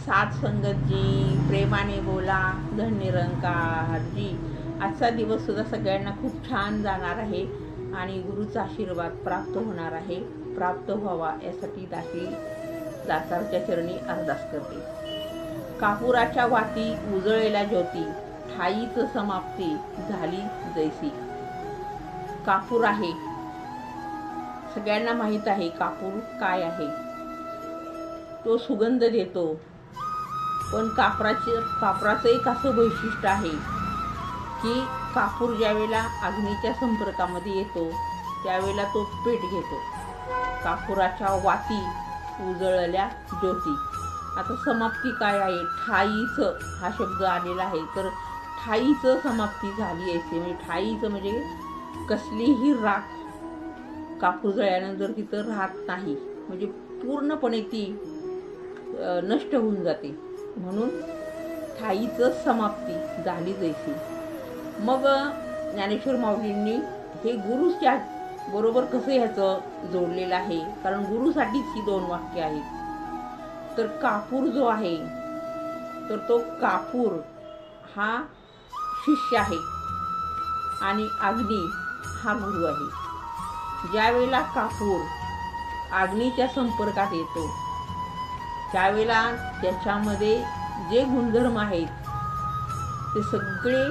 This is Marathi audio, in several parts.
साथ संगत जी, प्रेमाने बोला, धन निरंकार जी. आजचा दिवस सुद्धा सगळ्यांना खूप छान जाणार आहे आणि गुरुचा आशीर्वाद प्राप्त होणार आहे. प्राप्त व्हावा यासाठी दासी दातारच्या चरणी अरदास करते. कापुराच्या वाती उजळलेल्या ज्योती, ठाईच समाप्ती झाली जैसी. कापूर आहे, सगळ्यांना माहीत आहे कापूर काय आहे. तो सुगंध देतो, पण कापराचं एक असं वैशिष्ट्य आहे की कापूर ज्यावेळेला अग्नीच्या संपर्कामध्ये येतो त्यावेळेला तो पेट घेतो. कापुराच्या वाती उजळल्या ज्योती. आता समाप्ती काय आहे? ठाईचं हा शब्द आलेला आहे. तर ठाईचं समाप्ती झाली आहे, म्हणजे ठाईचं म्हणजे कसलीही राख कापूर जळल्यानंतर तिथं राहत नाही, म्हणजे पूर्णपणे ती नष्ट होऊन जाते. म्हणून ठाईचं समाप्ती झाली जैसी. मग ज्ञानेश्वर माऊलींनी हे गुरुच्या बरोबर कसं ह्याचं जोडलेलं आहे, कारण गुरुसाठीच ही दोन वाक्य आहेत. तर कापूर जो आहे तर तो कापूर हा शिष्य आहे आणि अग्नी हा गुरु आहे. ज्या वेळेला कापूर अग्नीच्या संपर्कात येतो त्यावेळेला त्याच्यामध्ये जे गुणधर्म आहेत ते सगळे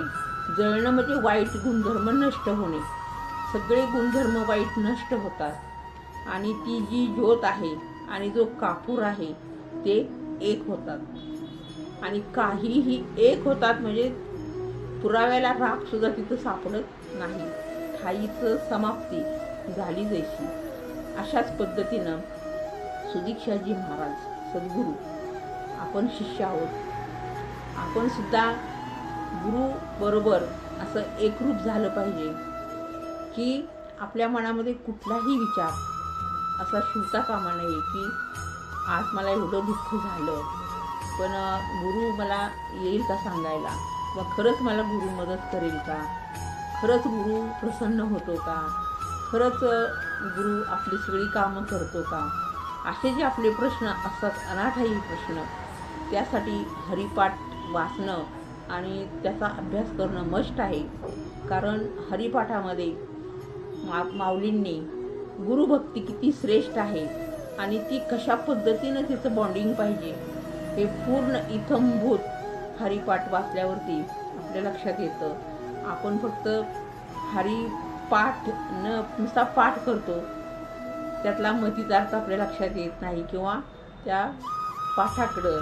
जळणं, म्हणजे वाईट गुणधर्म नष्ट होणे. सगळे गुणधर्म वाईट नष्ट होतात आणि ती जी ज्योत आहे आणि जो कापूर आहे ते एक होतात आणि काहीही एक होतात, म्हणजे पुराव्याला राख सुद्धा तिथं सापडत नाही. ठाईचं समाप्ती झाली जैशी. अशाच पद्धतीनं सुदीक्षाजी महाराज सद्गुरू, आपण शिष्य आहोत, आपण सुद्धा गुरु बरोबर असं एकरूप झालं पाहिजे की आपल्या मनामध्ये कुठलाही विचार असा शिवता कामा नये की आज मला एवढं दुःख झालं पण गुरु मला येईल का सांगायला, किंवा खरंच मला गुरु मदत करेल का, खरंच गुरु प्रसन्न होतो का, खरंच गुरु आपली सगळी कामं करतो का. असे जे आपले प्रश्न असतात, अनाठायी प्रश्न, त्यासाठी हरिपाठ वाचणं आणि त्याचा अभ्यास करणं मस्ट आहे. कारण हरिपाठामध्ये माऊलींनी गुरुभक्ती किती श्रेष्ठ आहे आणि ती कशा पद्धतीनं तिचं बॉन्डिंग पाहिजे हे पूर्ण इत्थंभूत हरिपाठ वाचल्यावरती आपल्या लक्षात येतं. आपण फक्त हरिपाठ नुसता पाठ करतो, त्यातला मतितार्थ आपल्या लक्षात येत नाही किंवा त्या पाठाकडं